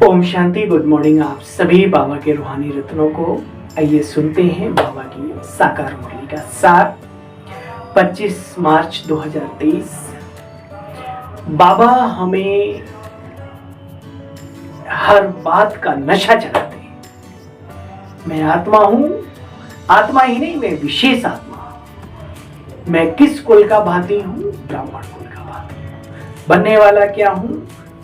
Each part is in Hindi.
ओम शांति। गुड मॉर्निंग आप सभी बाबा के रूहानी रत्नों को। आइए सुनते हैं बाबा की साकार मुरली का सार। 25 मार्च 2023। बाबा हमें हर बात का नशा चढ़ाते हैं। मैं आत्मा हूं, आत्मा ही नहीं, मैं विशेष आत्मा हूं। मैं किस कुल का भांति हूं? ब्राह्मण कुल का भांति। बनने वाला क्या हूं?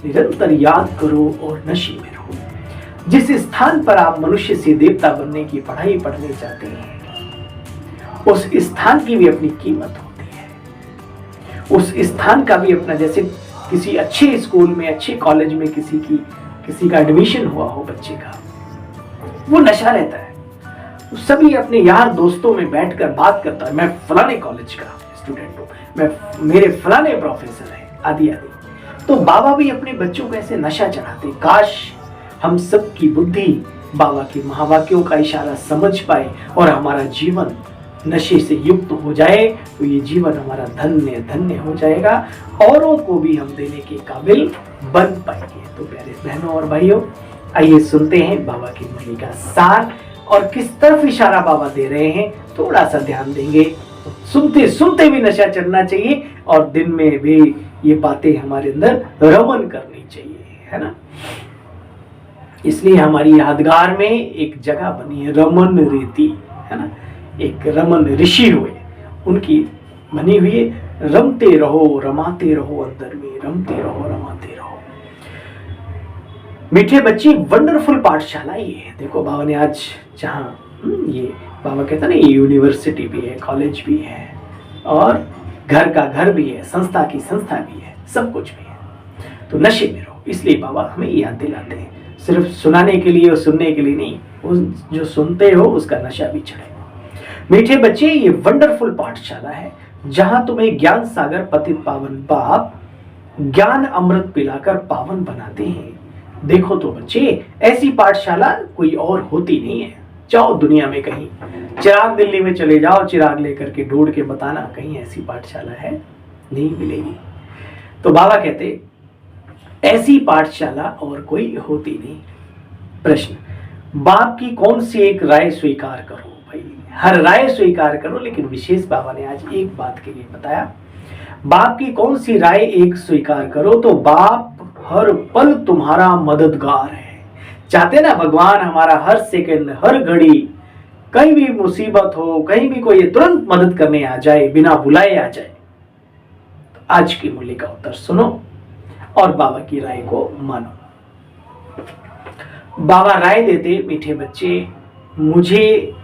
निरंतर याद करो और नशे में रहो। जिस स्थान पर आप मनुष्य से देवता बनने की पढ़ाई पढ़ने चाहते हैं, उस स्थान की भी अपनी कीमत होती है। उस स्थान का भी अपना, जैसे किसी अच्छे स्कूल में, अच्छे कॉलेज में किसी का एडमिशन हुआ हो बच्चे का, वो नशा रहता है। तो सभी अपने यार दोस्तों में बैठकर बात करता है, मैं फलाने कॉलेज का स्टूडेंट हूँ, मेरे फलाने प्रोफेसर है, आदि आदि। तो बाबा भी अपने बच्चों को ऐसे नशा चढ़ाते। काश हम सब की बुद्धि बाबा के महावाक्यों का इशारा समझ पाए और हमारा जीवन नशे से युक्त हो जाए, तो ये जीवन हमारा धन्य धन्य हो जाएगा। औरों को भी हम देने के काबिल बन पाएंगे। तो प्यारे बहनों और भाइयों, आइए सुनते हैं बाबा की मुरली का सार और किस तरफ इशारा बाबा दे रहे हैं, थोड़ा सा ध्यान देंगे। सुनते सुनते भी नशा चढ़ना चाहिए और दिन में भी ये बातें हमारे अंदर रमन करनी चाहिए, है ना। इसलिए हमारी यादगार में एक जगह बनी है, रमन रीति, है ना। एक रमन ऋषि हुए, उनकी बनी हुई है, रमते रहो रमाते रहो अंदर में, रमते रहो रमाते रहो। मीठे बच्चे, वंडरफुल पाठशाला ये है। देखो बाबा ने आज जहाँ ये बाबा कहता ना, ये यूनिवर्सिटी भी है, कॉलेज भी है और घर का घर भी है, संस्था की संस्था भी है, सब कुछ भी है। तो नशे में रहो, इसलिए बाबा हमें याद दिलाते हैं। सिर्फ सुनाने के लिए और सुनने के लिए नहीं, उस जो सुनते हो उसका नशा भी चढ़े। मीठे बच्चे, ये वंडरफुल पाठशाला है जहां तुम्हें ज्ञान सागर पतित पावन बाप ज्ञान अमृत पिलाकर पावन बनाते हैं। देखो तो बच्चे, ऐसी पाठशाला कोई और होती नहीं है। जाओ दुनिया में कहीं, चिराग दिल्ली में चले जाओ, चिराग लेकर के ढूंढ के बताना, कहीं ऐसी पाठशाला है? नहीं मिलेगी। तो बाबा कहते ऐसी पाठशाला और कोई होती नहीं। प्रश्न, बाप की कौन सी एक राय स्वीकार करो? भाई हर राय स्वीकार करो, लेकिन विशेष बाबा ने आज एक बात के लिए बताया, बाप की कौन सी राय एक स्वीकार करो। तो बाप हर पल तुम्हारा मददगार है। चाहते ना भगवान हमारा हर सेकंड, हर घड़ी, कहीं भी मुसीबत हो, कहीं भी कोई तुरंत मदद करने आ जाए, बिना बुलाए आ जाए। तो आज की मुरली का उत्तर सुनो और बाबा की राय को मानो। बाबा राय देते, मीठे बच्चे, मुझे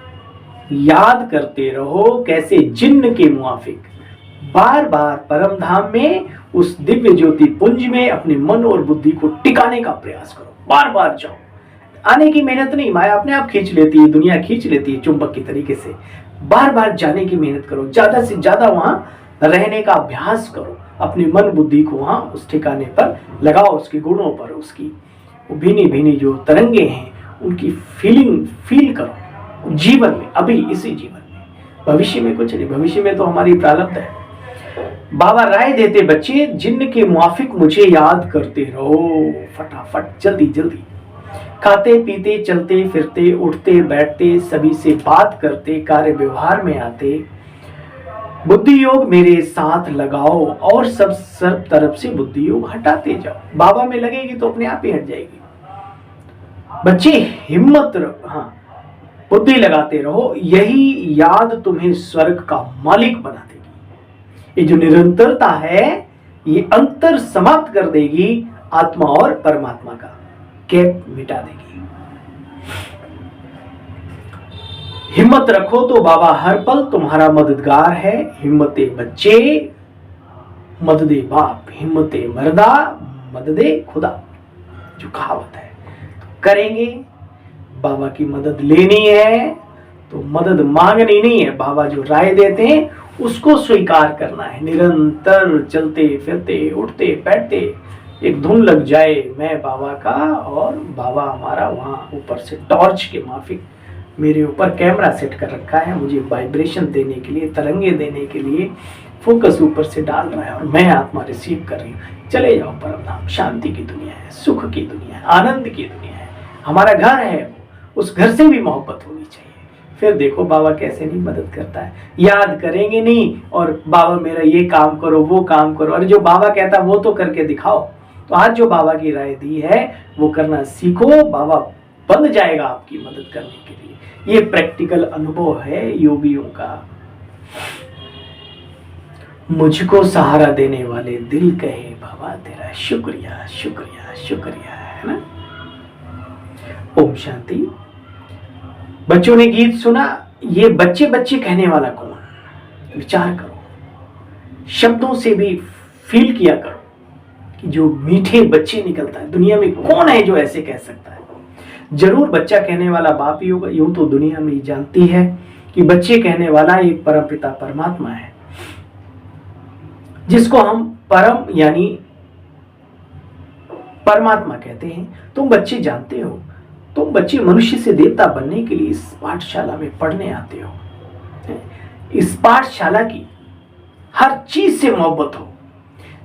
याद करते रहो कैसे जिन्न के मुआफिक बार बार परम धाम में, उस दिव्य ज्योति पुंज में अपने मन और बुद्धि को टिकाने का प्रयास करो। बार बार जाओ, आने की मेहनत नहीं, माया अपने आप खींच लेती है, दुनिया खींच लेती है चुंबक की तरीके से। बार बार जाने की मेहनत करो, ज्यादा से ज्यादा वहां रहने का अभ्यास करो, अपनी मन बुद्धि को वहां उस ठिकाने पर लगाओ, उसके गुणों पर, उसकी भीनी भीनी जो तरंगे हैं उनकी फील करो जीवन में, अभी इसी जीवन में। भविष्य में कुछ नहीं, भविष्य में तो हमारी प्रारब्ध है। बाबा राय देते, बच्चे जिन्न के मुआफिक मुझे याद करते रहो, फटाफट जल्दी जल्दी। खाते पीते चलते फिरते उठते बैठते सभी से बात करते, कार्य व्यवहार में आते, बुद्धि योग मेरे साथ लगाओ और सब तरफ से बुद्धि योग हटाते जाओ। बाबा में लगेगी तो अपने आप ही हट जाएगी। बच्चे हिम्मत रहो, हाँ, बुद्धि लगाते रहो, यही याद तुम्हें स्वर्ग का मालिक बना देगी। ये जो निरंतरता है, ये अंतर समाप्त कर देगी, आत्मा और परमात्मा का गैप मिटा देगी। हिम्मत रखो तो बाबा हर पल तुम्हारा मददगार है। हिम्मते बच्चे मददे बाप, हिम्मते मर्दा मददे खुदा, जो कहावत है। तो करेंगे, बाबा की मदद लेनी है तो मदद मांगनी नहीं है। बाबा जो राय देते हैं उसको स्वीकार करना है। निरंतर चलते फिरते उठते बैठते एक धुन लग जाए, मैं बाबा का और बाबा हमारा, वहाँ ऊपर से टॉर्च के माफिक मेरे ऊपर कैमरा सेट कर रखा है, मुझे वाइब्रेशन देने के लिए, तरंगे देने के लिए, फोकस ऊपर से डाल रहा है और मैं आत्मा रिसीव कर रही हूँ। चले जाओ परम धाम, शांति की दुनिया है, सुख की दुनिया है, आनंद की दुनिया है, हमारा घर है, उस घर से भी मोहब्बत होनी चाहिए। फिर देखो बाबा कैसे नहीं मदद करता है। याद करेंगे नहीं और बाबा मेरा ये काम करो वो काम करो, और जो बाबा कहता है वो तो करके दिखाओ। तो आज जो बाबा की राय दी है वो करना सीखो, बाबा बन जाएगा आपकी मदद करने के लिए। ये प्रैक्टिकल अनुभव है योगियों का। मुझको सहारा देने वाले दिल कहे बाबा तेरा शुक्रिया शुक्रिया शुक्रिया, है ना। ओम शांति। बच्चों ने गीत सुना, ये बच्चे बच्चे कहने वाला कौन? विचार करो, शब्दों से भी फील किया करो कि जो मीठे बच्चे निकलता है, दुनिया में कौन है जो ऐसे कह सकता है? जरूर बच्चा कहने वाला बाप ही होगा। यूं तो दुनिया में जानती है कि बच्चे कहने वाला एक परमपिता परमात्मा है, जिसको हम परम यानी परमात्मा कहते हैं। तुम बच्चे जानते हो, तुम बच्चे मनुष्य से देवता बनने के लिए इस पाठशाला में पढ़ने आते हो। इस पाठशाला की हर चीज से मोहब्बत हो।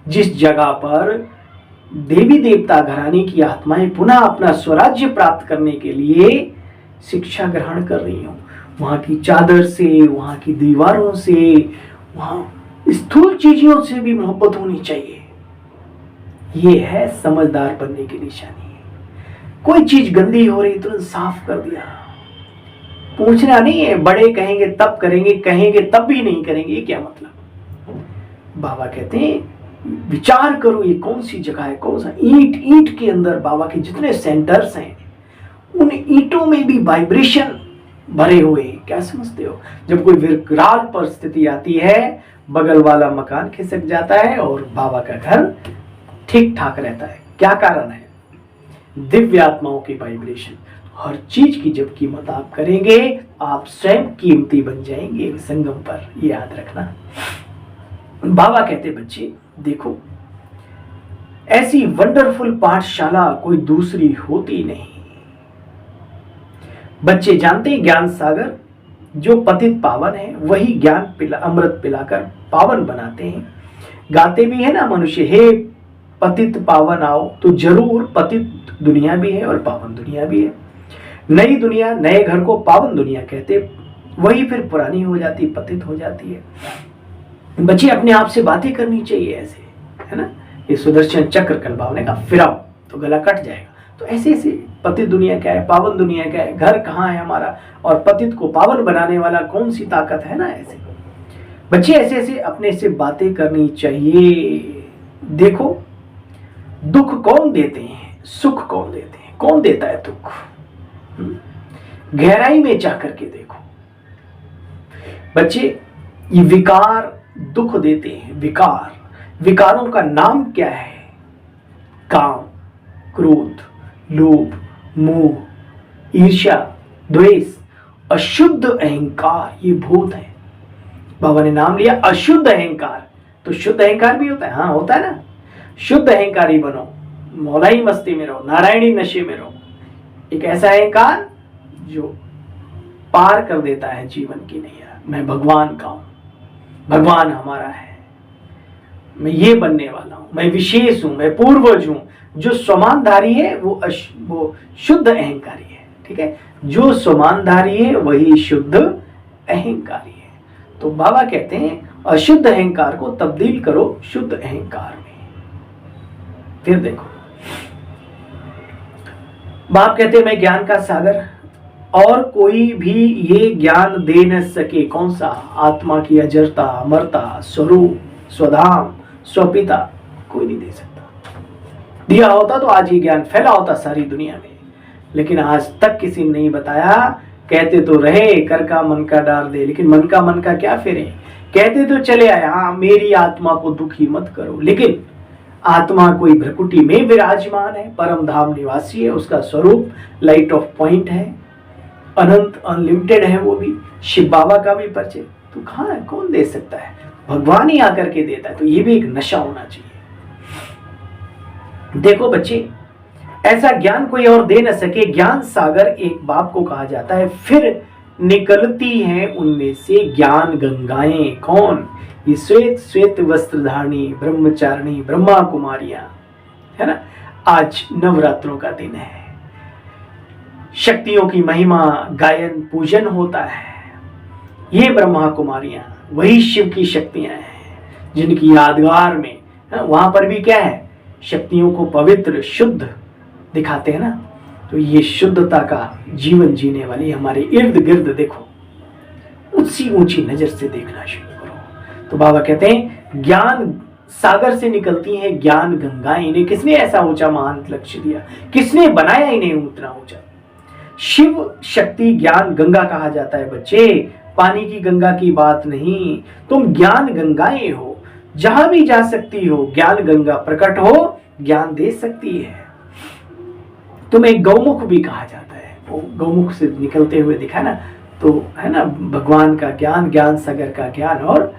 जिस जगह पर देवी देवता घराने की आत्माएं पुनः अपना स्वराज्य प्राप्त करने के लिए शिक्षा ग्रहण कर रही हो, वहां की चादर से, वहां की दीवारों से, वहां स्थूल चीजों से भी मोहब्बत होनी चाहिए। ये है समझदार बनने की निशानी। कोई चीज गंदी हो रही तुरंत साफ कर दिया, पूछना नहीं है। बड़े कहेंगे तब करेंगे, कहेंगे तब भी नहीं करेंगे, ये क्या मतलब? बाबा कहते हैं विचार करो ये कौन सी जगह है, कौन सा ईंट, ईंट के अंदर बाबा के जितने सेंटर्स हैं उन ईंटों में भी वाइब्रेशन भरे हुए। क्या समझते हो? जब कोई विकराल परिस्थिति आती है, बगल वाला मकान खिसक जाता है और बाबा का घर ठीक ठाक रहता है। क्या कारण है? दिव्य आत्माओं की वाइब्रेशन। हर चीज की जब कीमत आप करेंगे, आप स्वयं कीमती बन जाएंगे संगम पर, ये याद रखना। बाबा कहते बच्चे देखो, ऐसी वंडरफुल पाठशाला कोई दूसरी होती नहीं। बच्चे जानते हैं ज्ञान सागर जो पतित पावन है, वही ज्ञान अमृत पिलाकर पावन बनाते हैं। गाते भी है ना मनुष्य, हे पतित पावन आओ, तो जरूर पतित दुनिया भी है और पावन दुनिया भी है। नई दुनिया, नए घर को पावन दुनिया कहते, वही फिर पुरानी हो जाती, पतित हो जाती है। बच्चे अपने आप से बातें करनी चाहिए ऐसे, है ना। ये सुदर्शन चक्र कल बाबा ने कहा फिराओ तो गला कट जाएगा। तो ऐसे ऐसे पतित दुनिया क्या है, पावन दुनिया क्या है, घर कहाँ है हमारा, और पतित को पावन बनाने वाला कौन सी ताकत है ना। ऐसे बच्चे ऐसे ऐसे अपने से बातें करनी चाहिए। देखो दुख कौन देते हैं, सुख कौन देते हैं, कौन देता है दुख? गहराई में जाकर के देखो बच्चे, ये विकार दुख देते हैं। विकार, विकारों का नाम क्या है? काम, क्रोध, लोभ, मोह, ईर्ष्या, द्वेष, अशुद्ध अहंकार, ये भूत है। बाबा ने नाम लिया अशुद्ध अहंकार, तो शुद्ध अहंकार भी होता है। हाँ होता है ना। शुद्ध अहंकारी बनो, मौलाई मस्ती में रहो, नारायणी नशे में रहो। एक ऐसा अहंकार जो पार कर देता है जीवन की नैया। मैं भगवान का हूं, भगवान हमारा है, मैं ये बनने वाला हूं, मैं विशेष हूं, मैं पूर्वज हूं। जो स्वमानधारी है वो शुद्ध अहंकारी है। ठीक है, जो स्वमानधारी है वही शुद्ध अहंकारी है। तो बाबा कहते हैं अशुद्ध अहंकार को तब्दील करो शुद्ध अहंकार में। फिर देखो बाप कहते हैं मैं ज्ञान का सागर, और कोई भी ये ज्ञान दे न सके। कौन सा? आत्मा की अजरता, अमरता, स्वरूप, स्वधाम, स्वपिता, कोई नहीं दे सकता। दिया होता तो आज ये ज्ञान फैला होता सारी दुनिया में, लेकिन आज तक किसी ने नहीं बताया। कहते तो रहे कर का मन का डार दे, लेकिन मन का क्या फेरे। कहते तो चले आए हाँ मेरी आत्मा को दुखी मत करो, लेकिन आत्मा कोई भ्रकुटी में विराजमान है, परम धाम निवासी है, उसका स्वरूप लाइट ऑफ पॉइंट है, अनंत अनलिमिटेड है। वो भी शिव बाबा का भी परिचय तो कहाँ है, कौन दे सकता है? भगवान ही आकर के देता है। तो ये भी एक नशा होना चाहिए। देखो बच्चे, ऐसा ज्ञान कोई और दे न सके। ज्ञान सागर एक बाप को कहा जाता है। फिर निकलती हैं उनमें से ज्ञान गंगाएं। कौन? ये श्वेत श्वेत वस्त्रधारणी ब्रह्मचारिणी ब्रह्मा कुमारियां, है ना। आज नवरात्रों का दिन है, शक्तियों की महिमा गायन पूजन होता है। ये ब्रह्मा कुमारियां वही शिव की शक्तियां हैं जिनकी यादगार में वहां पर भी क्या है, शक्तियों को पवित्र शुद्ध दिखाते हैं ना। तो ये शुद्धता का जीवन जीने वाली हमारे इर्द गिर्द देखो, ऊंची ऊंची नजर से देखना शुरू करो। तो बाबा कहते हैं ज्ञान सागर से निकलती हैं ज्ञान गंगाएं। इन्हें किसने ऐसा ऊंचा महान लक्ष्य दिया? किसने बनाया इन्हें उतना ऊंचा? शिव शक्ति ज्ञान गंगा कहा जाता है बच्चे, पानी की गंगा की बात नहीं। तुम ज्ञान गंगाएं हो, जहां भी जा सकती हो ज्ञान गंगा प्रकट हो, ज्ञान दे सकती है। तुम्हें गौमुख भी कहा जाता है, वो गौमुख से निकलते हुए दिखा ना, तो है ना भगवान का ज्ञान, ज्ञान सागर का ज्ञान, और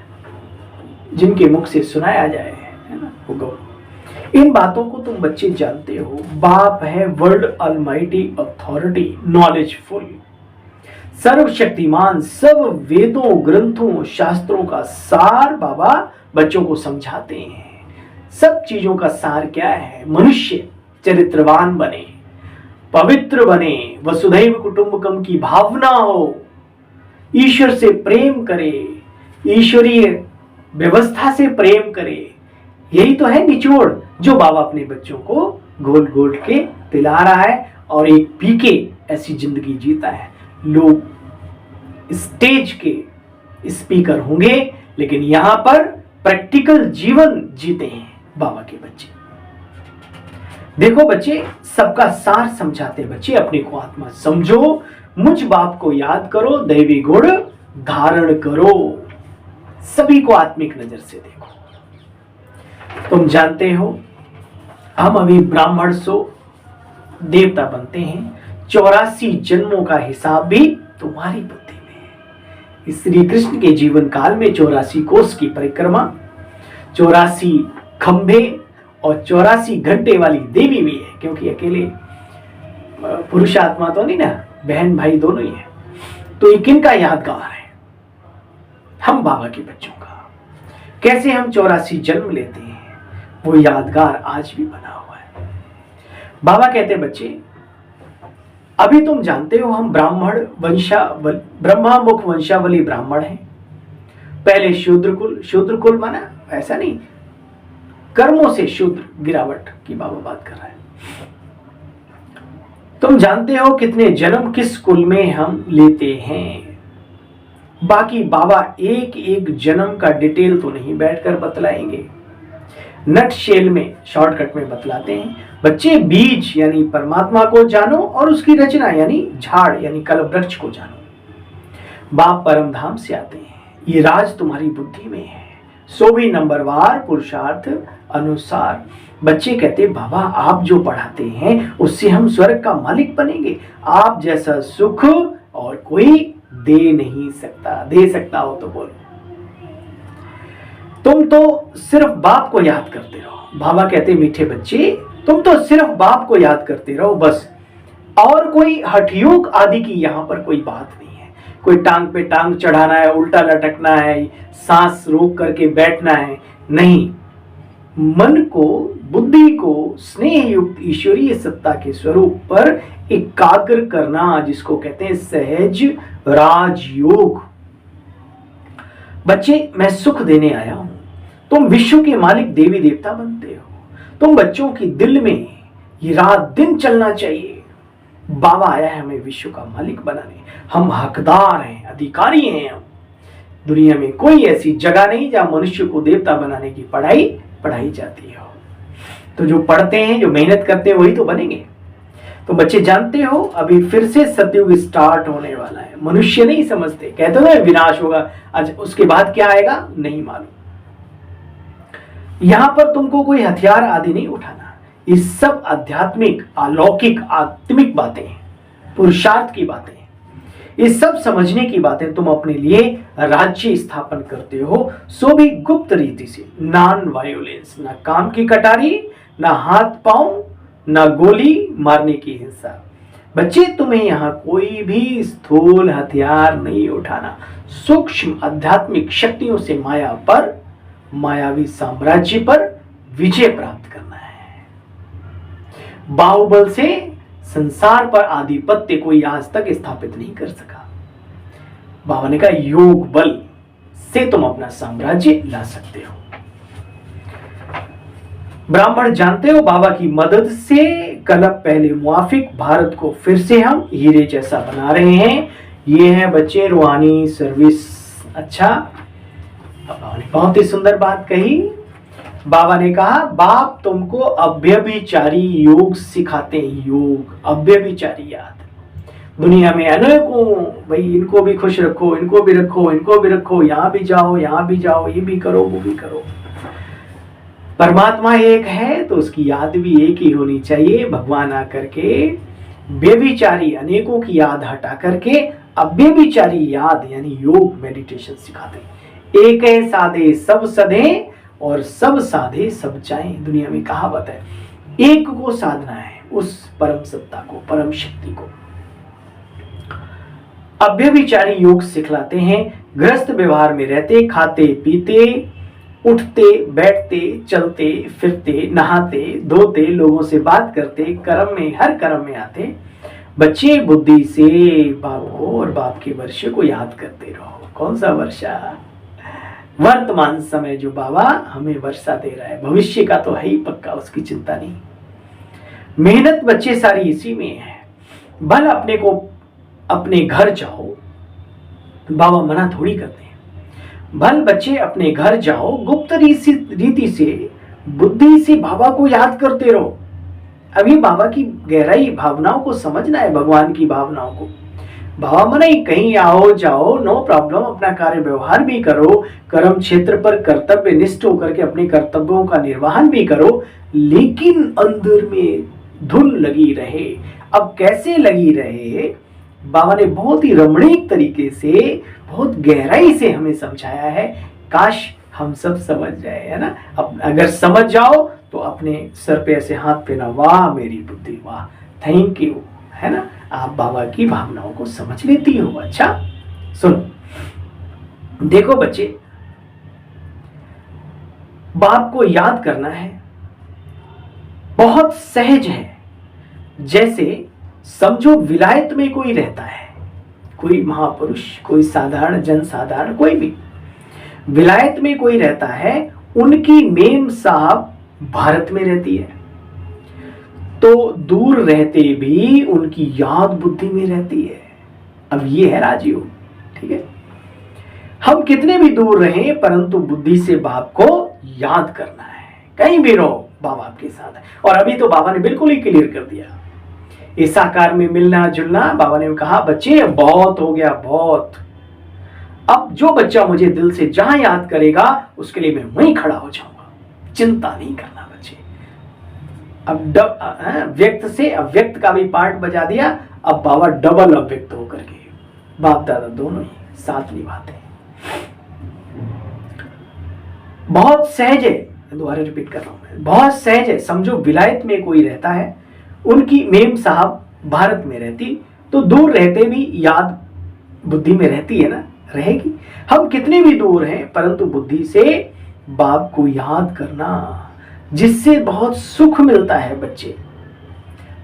जिनके मुख से सुनाया जाए, है ना, वो गौ। इन बातों को तुम बच्चे जानते हो। बाप है वर्ल्ड अलमाइटी अथॉरिटी, नॉलेजफुल, सर्वशक्तिमान, सब वेदों ग्रंथों शास्त्रों का सार बाबा बच्चों को समझाते हैं। सब चीजों का सार क्या है? मनुष्य चरित्रवान बने, पवित्र बने, वसुधैव कुटुंबकम की भावना हो, ईश्वर से प्रेम करे, ईश्वरीय व्यवस्था से प्रेम करे। यही तो है निचोड़ जो बाबा अपने बच्चों को घोल घोल के पिला रहा है और एक पी के ऐसी जिंदगी जीता है। लोग स्टेज के स्पीकर होंगे लेकिन यहां पर प्रैक्टिकल जीवन जीते हैं बाबा के बच्चे। देखो बच्चे, सबका सार समझाते बच्चे, अपने को आत्मा समझो, मुझ बाप को याद करो, दैवी गुण धारण करो, सभी को आत्मिक नजर से देखो। तुम जानते हो हम अभी ब्राह्मण सो देवता बनते हैं, 84 जन्मों का हिसाब भी तुम्हारी बुद्धि में है। श्री कृष्ण के जीवन काल में 84 कोस की परिक्रमा, 84 खंभे और 84 घंटे वाली देवी भी है, क्योंकि अकेले पुरुष आत्मा तो नहीं ना, बहन भाई दोनों ही है। तो ये किनका यादगार है? हम बाबा के बच्चों का। कैसे हम 84 जन्म लेते हैं, वो यादगार आज भी बना हुआ है। बाबा कहते बच्चे, अभी तुम जानते हो हम ब्रह्मा मुख वंशावली ब्राह्मण हैं। पहले शूद्र कुल माना ऐसा नहीं, कर्मों से शूद्र गिरावट की बाबा बात कर रहा है। तुम जानते हो कितने जन्म किस कुल में हम लेते हैं। बाकी बाबा एक एक जन्म का डिटेल तो नहीं बैठकर बतलाएंगे, नट शेल में शॉर्टकट में बतलाते हैं। बच्चे बीज यानी परमात्मा को जानो और उसकी रचना यानी झाड़ यानी कल वृक्ष को जानो। बाप परम धाम से आते हैं, ये राज तुम्हारी बुद्धि में है, सो भी नंबरवार पुरुषार्थ अनुसार। बच्चे कहते बाबा आप जो पढ़ाते हैं उससे हम स्वर्ग का मालिक बनेंगे, आप जैसा सुख और कोई दे नहीं सकता। दे सकता हो तो बोलो। तुम तो सिर्फ बाप को याद करते रहो। बाबा कहते मीठे बच्चे, तुम तो सिर्फ बाप को याद करते रहो बस, और कोई हठयोग आदि की यहां पर कोई बात नहीं है। कोई टांग पे टांग चढ़ाना है, उल्टा लटकना है, सांस रोक करके बैठना है, नहीं। मन को, बुद्धि को स्नेह युक्त ईश्वरीय सत्ता के स्वरूप पर एकाग्र करना, जिसको कहते हैं सहज राजयोग। बच्चे मैं सुख देने आया हूं, तुम विश्व के मालिक देवी देवता बनते हो। तुम बच्चों की दिल में ये रात दिन चलना चाहिए, बाबा आया है हमें विश्व का मालिक बनाने, हम हकदार हैं, अधिकारी हैं। हम दुनिया में कोई ऐसी जगह नहीं जहां मनुष्य को देवता बनाने की पढ़ाई जाती हो। तो जो पढ़ते हैं, जो मेहनत करते हैं, वही तो बनेंगे। तो बच्चे जानते हो अभी फिर से सतयुग स्टार्ट होने वाला है। मनुष्य नहीं समझते, कहते हो विनाश होगा, आज उसके बाद क्या आएगा नहीं मालूम। यहां पर तुमको कोई हथियार आदि नहीं उठाना, ये सब आध्यात्मिक अलौकिक आत्मिक बातें, पुरुषार्थ की बातें, ये सब समझने की बातें। तुम अपने लिए राज्य स्थापन करते हो, सो भी गुप्त रीति से, नॉन वायोलेंस, ना काम की कटारी, ना हाथ पांव, ना गोली मारने की हिंसा, बच्चे तुम्हें यहाँ कोई भी स्थूल हथियार नहीं उठाना, सूक्ष्म आध्यात्मिक शक्तियों से माया पर, मायावी साम्राज्य पर विजय प्राप्त करना है। बाहुबल से संसार पर आधिपत्य कोई आज तक स्थापित नहीं कर सका। बाबा ने कहा योग बल से तुम अपना साम्राज्य ला सकते हो। ब्राह्मण जानते हो, बाबा की मदद से कल पहले मुआफिक भारत को फिर से हम हीरे जैसा बना रहे हैं। ये है बच्चे रूहानी सर्विस। अच्छा, बाबा ने बहुत ही सुंदर बात कही। बाबा ने कहा बाप तुमको अव्यभिचारी योग सिखाते हैं। योग अव्यभिचारी याद, दुनिया में अनेकों, भाई इनको भी खुश रखो, इनको भी रखो, इनको भी रखो, यहाँ भी जाओ, यहाँ भी जाओ, ये भी करो, वो भी करो। परमात्मा एक है तो उसकी याद भी एक ही होनी चाहिए। भगवान आकर के व्यभिचारी अनेकों की याद हटा करके अव्यभिचारी याद यानी योग मेडिटेशन सिखाते। एक है साधे सब सधे और सब साधे सब चाहें। दुनिया में कहावत है, एक को साधना है, उस परम सत्ता को, परम शक्ति को। अव्यभिचारी योग सिखलाते हैं। गृहस्थ व्यवहार में रहते, खाते पीते, उठते बैठते, चलते फिरते, नहाते धोते, लोगों से बात करते, कर्म में हर कर्म में आते। बच्चे बुद्धि से बाप को और बाप के वर्ष को याद करते रहो। कौन सा वर्षा? वर्तमान समय जो बाबा हमें वर्षा दे रहा है, भविष्य का तो है ही पक्का, उसकी चिंता नहीं। मेहनत बच्चे सारी इसी में है। भल अपने को अपने घर जाओ, बाबा मना थोड़ी करते हैं। भल बच्चे अपने घर जाओ, गुप्त रीति से बुद्धि से बाबा को याद करते रहो। अभी बाबा की गहराई भावनाओं को समझना है, भगवान की भावनाओं को। बाबा मना कहीं आओ जाओ, नो प्रॉब्लम, अपना कार्य व्यवहार भी करो, कर्म क्षेत्र पर कर्तव्य निष्ठ होकर के अपने कर्तव्यों का निर्वहन भी करो, लेकिन अंदर में धुन लगी रहे। अब कैसे लगी रहे? बाबा ने बहुत ही रमणीक तरीके से, बहुत गहराई से हमें समझाया है। काश हम सब समझ जाए, है ना। अब अगर समझ जाओ तो अपने सर पे ऐसे हाथ फेरना, वाह मेरी बुद्धि, वाह, थैंक यू, है ना। आप बाबा की भावनाओं को समझ लेती हो। अच्छा सुनो, देखो बच्चे, बाप को याद करना है, बहुत सहज है। जैसे समझो विलायत में कोई रहता है, कोई महापुरुष, कोई साधारण जन साधारण, कोई भी विलायत में कोई रहता है, उनकी मेम साहब भारत में रहती है, तो दूर रहते भी उनकी याद बुद्धि में रहती है। अब ये है राजयोग, ठीक है। हम कितने भी दूर रहें, परंतु बुद्धि से बाप को याद करना है। कहीं भी रहो, बाबा आपके साथ है। और अभी तो बाबा ने बिल्कुल ही क्लियर कर दिया, इस साकार में मिलना जुलना। बाबा ने कहा बच्चे बहुत हो गया, बहुत। अब जो बच्चा मुझे दिल से जहां याद करेगा उसके लिए मैं वहीं खड़ा हो जाऊंगा। चिंता नहीं करना बच्चे। अब व्यक्त से अव्यक्त का भी पार्ट बजा दिया। अब बाबा डबल अव्यक्त होकर के, बाप दादा दोनों ही साथ निभाते हैं। बहुत सहज है, दोबारा रिपीट कर रहा हूं मैं, बहुत सहज है। समझो विलायत में कोई रहता है, उनकी मेम साहब भारत में रहती, तो दूर रहते भी याद बुद्धि में रहती है ना, रहेगी। हम कितने भी दूर हैं, परंतु बुद्धि से बाप को याद करना, जिससे बहुत सुख मिलता है बच्चे।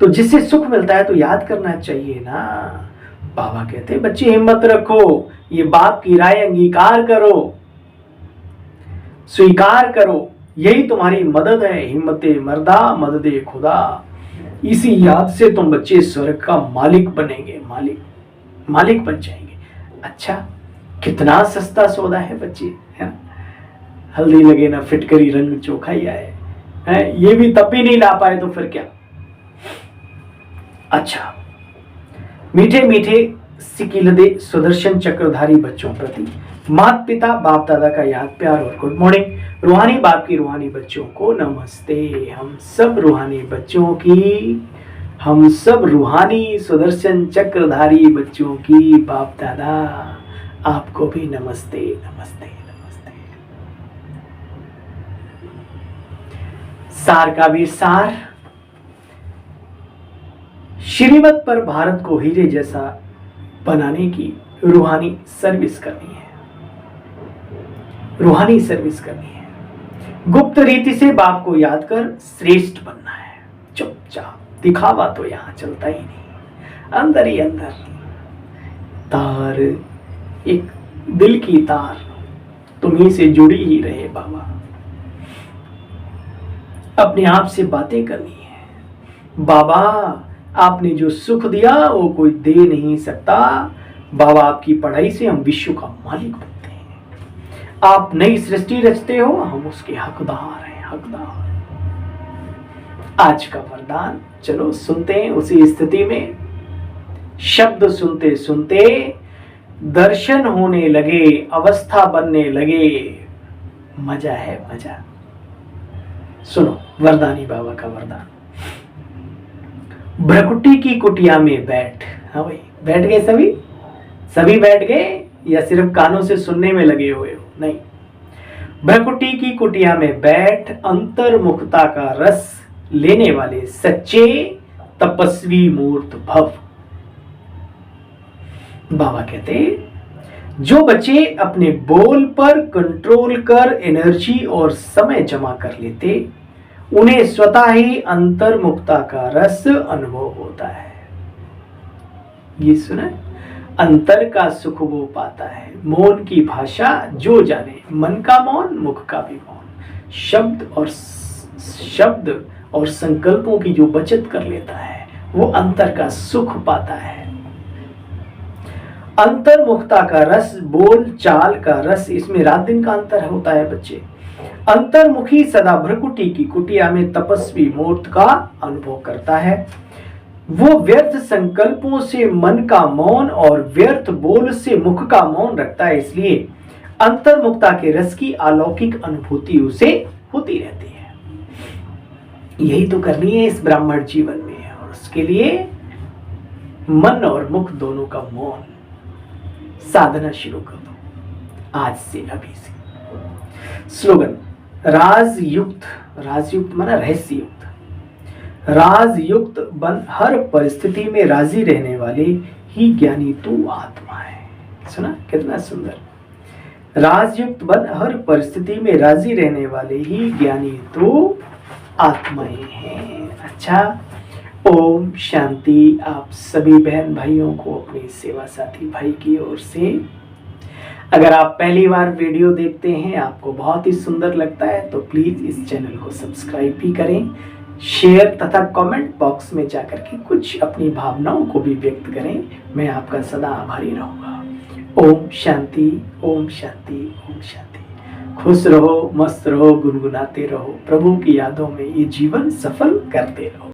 तो जिससे सुख मिलता है तो याद करना चाहिए ना। बाबा कहते हैं बच्चे हिम्मत रखो, ये बाप की राय अंगीकार करो, स्वीकार करो, यही तुम्हारी मदद है। हिम्मते मर्दा मददे खुदा। इसी याद से तुम बच्चे स्वर्ग का मालिक बनेंगे, मालिक बन जाएंगे। अच्छा, कितना सस्ता सौदा है बच्चे, है ना। हल्दी लगे ना फिटकरी, रंग चोखा ही आए, है। ये भी तब भी नहीं ला पाए तो फिर क्या। अच्छा, मीठे मीठे सिकिलदे सुदर्शन चक्रधारी बच्चों प्रति माता पिता बाप दादा का याद प्यार और गुड मॉर्निंग। रूहानी बाप की रूहानी बच्चों को नमस्ते। हम सब रूहानी बच्चों की, हम सब रूहानी सुदर्शन चक्रधारी बच्चों की बाप दादा आपको भी नमस्ते नमस्ते नमस्ते। सार का भी सार, श्रीमत पर भारत को हीरे जैसा बनाने की रूहानी सर्विस करनी है, रूहानी सर्विस करनी है। गुप्त रीति से बाप को याद कर श्रेष्ठ बनना है। चुपचाप, दिखावा तो यहां चलता ही नहीं, अंदर ही अंदर तार, एक दिल की तार तुम्ही से जुड़ी ही रहे बाबा। अपने आप से बातें करनी है। बाबा आपने जो सुख दिया वो कोई दे नहीं सकता। बाबा आपकी पढ़ाई से हम विश्व का मालिक बनते हैं। आप नई सृष्टि रचते हो, हम उसके हकदार हैं, हकदार। आज का वरदान चलो सुनते हैं। उसी स्थिति में शब्द सुनते सुनते दर्शन होने लगे, अवस्था बनने लगे। मजा है, मजा। सुनो वरदानी बाबा का वरदान। भ्रकुटी की कुटिया में बैठ। हाँ भाई, बैठ गए सभी? सभी बैठ गए या सिर्फ कानों से सुनने में लगे हुए हो? नहीं। भ्रकुटी की कुटिया में बैठ, अंतर्मुखता का रस लेने वाले सच्चे तपस्वी मूर्त भव। बाबा कहते जो बच्चे अपने बोल पर कंट्रोल कर एनर्जी और समय जमा कर लेते, उन्हें स्वतः ही अंतर्मुखता का रस अनुभव होता है। ये सुना? अंतर का सुख वो पाता है। मौन की भाषा जो जाने, मन का मौन, मुख का भी मौन। शब्द और संकल्पों की जो बचत कर लेता है, वो अंतर का सुख पाता है। अंतर्मुखता का रस, बोल चाल का रस, इसमें रात दिन का अंतर होता है बच्चे। अंतर्मुखी सदा भ्रकुटी की कुटिया में तपस्वी मूर्त का अनुभव करता है। वो व्यर्थ संकल्पों से मन का मौन और व्यर्थ बोल से मुख का मौन रखता है। इसलिए अंतर्मुखता के रस की अलौकिक अनुभूति उसे होती रहती है। यही तो करनी है इस ब्राह्मण जीवन में, और उसके लिए मन और मुख दोनों का मौन। साधना शुरू कर दो आज से, अभी से। स्लोगन राजयुक्त, राजयुक्त माना रहस्ययुक्त। राजयुक्त बन हर परिस्थिति में राजी रहने वाले ही ज्ञानी तू आत्मा है। सुना कितना सुंदर। राजयुक्त बन हर परिस्थिति में राजी रहने वाले ही ज्ञानी तो आत्माएं हैं। अच्छा, ओम शांति। आप सभी बहन भाइयों को अपनी सेवा साथी भाई की ओर से। अगर आप पहली बार वीडियो देखते हैं, आपको बहुत ही सुंदर लगता है, तो प्लीज इस चैनल को सब्सक्राइब भी करें, शेयर तथा कमेंट बॉक्स में जाकर के कुछ अपनी भावनाओं को भी व्यक्त करें। मैं आपका सदा आभारी रहूंगा। ओम शांति, ओम शांति, ओम शांति। खुश रहो, मस्त रहो, गुनगुनाते रहो, प्रभु की यादों में ये जीवन सफल करते रहो।